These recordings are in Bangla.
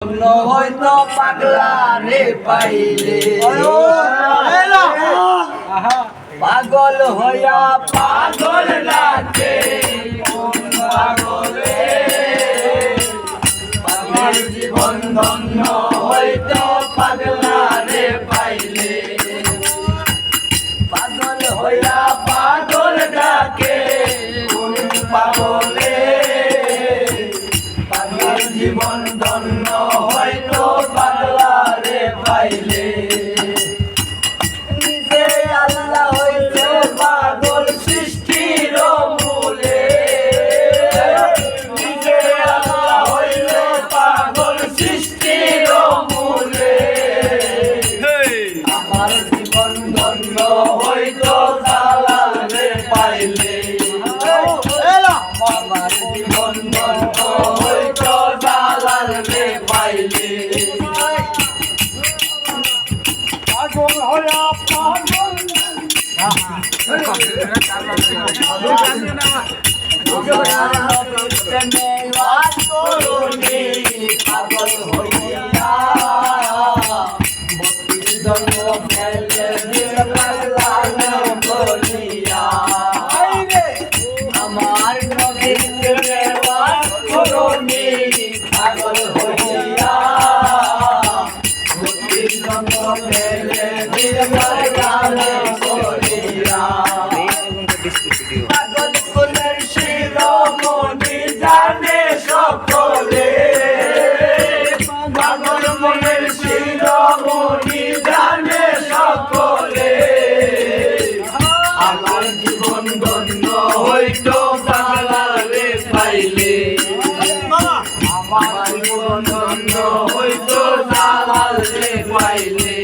হয়তো পাগলা রে পাইলে পাগল হইয়া পাগল ডাকে পাগলে পাগল জীবন ধন্য হয়তো পাগলা রে পাইলে পাগল হইয়া পাগল ডাকে পাগলে পাগল জীবন ধন্য হয়তো পাগলা রে পাইলে নিজে আল্লাহ হইতে পাগল সৃষ্টির মূলে নিজে আল্লাহ হইতে পাগল সৃষ্টির মূলে আমার জীবন ধন্য হইতো জালাল রে পাইলে আমার জীবন ধন্য হইতো জালাল রে পাইলে পাগল হইয়া পাগল পাগল হইয়া আমার নবীর করুণী পাগল হইয়া পাগল ফুলের শিরোমণি জানে সকলে পাগল মনের শিরোমণি জানে সকলে আমার জীবন ধন্য হইতো জালাল রে পাইলে আমার জীবন ধন্য হইতো জালাল রে পাইলে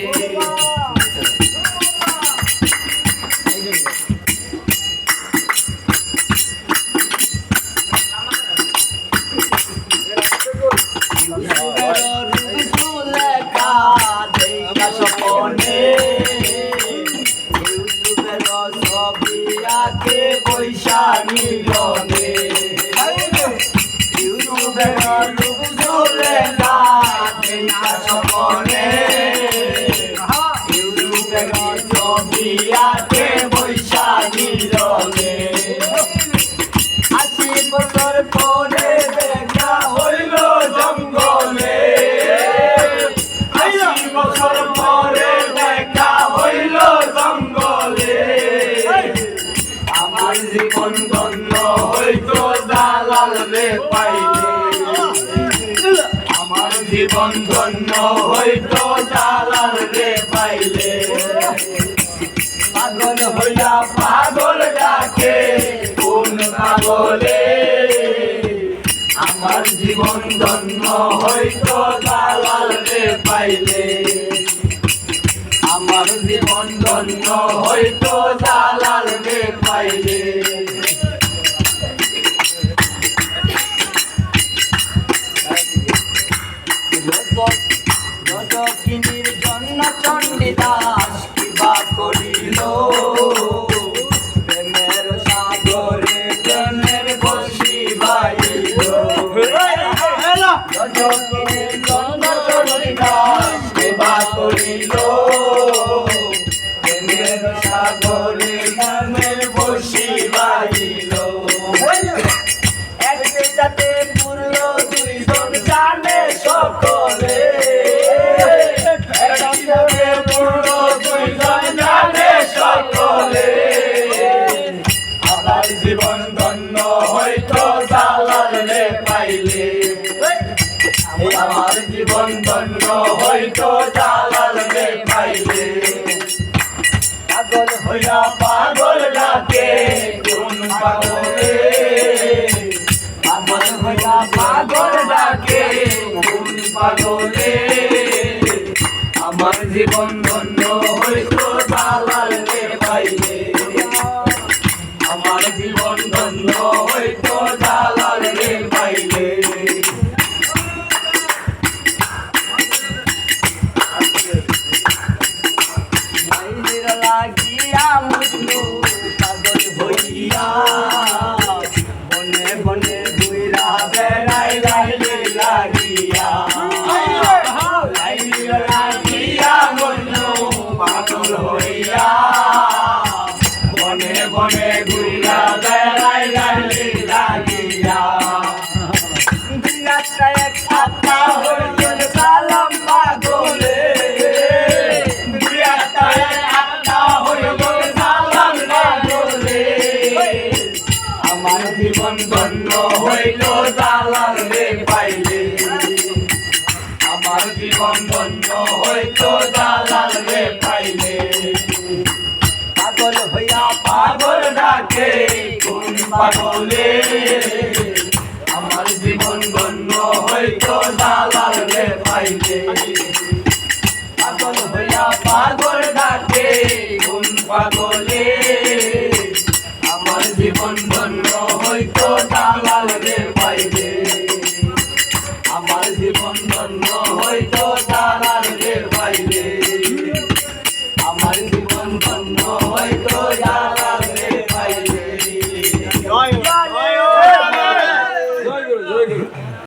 ছবিয়াকে পয়সা মিলনে ইউটিউবের রূপ চলে সপনে ইউটিউবের ছবিয়াকে পয়সা মিলনে 80 বছর পরে দেখা হইল জঙ্গলে 80 বছর পরে দেখা হইল জঙ্গলে আমার জীবন ধন্য হইতো জালাল রে পাইলে আমার জীবন ধন্য হইতো জালাল রে পাইলে পাগল হইয়া পাগল ডাকে কোন পাগলে আমার জীবন ধন্য হইতো জালাল রে পাইলে আমার জীবন ধন্য হইতো জালাল রে পাইলে রজকিনীর জন্য চণ্ডীদাস কিবা করিল প্রেমের সাগরে প্রেমের বসি বাইল রজকিনীর জন্য চণ্ডীদাস কিবা করিল প্রেমের সাগরে প্রেমের বসি বাইল একসাথে পুরল দুইজন জানে সকলে একসাথে পুরল দুইজন জানে সকলে আমার জীবন ধন্য হইতো জালাল রে পাইলে আমার জীবন ধন্য হইতো জালাল রে পাইলে পাগল হইয়া পাগল ডাকে কোন পাগলে পাগল হইয়া পাগল ডাকে কোন পাগলে আমার জীবন ধন্য হইতো জালাল রে পাইলে আমার জীবন ধন্য হইতো জালাল রে পাইলে লাগিয়া মুজনু পাগল হইয়া বনে বনে বুইরা বেড়াই লাগিয়া জীবন ধন্য হইতো জালাল রে পাইলে পাগল হইয়া পাগল ডাকে কোন পাগলে আমার জীবন ধন্য হইতো জালাল রে পাইলে পাগল হইয়া পাগল ডাকে কোন পাগলে আমার জীবন ধন্য হইতো জালাল রে পাইলে আমার জীবন ধন্য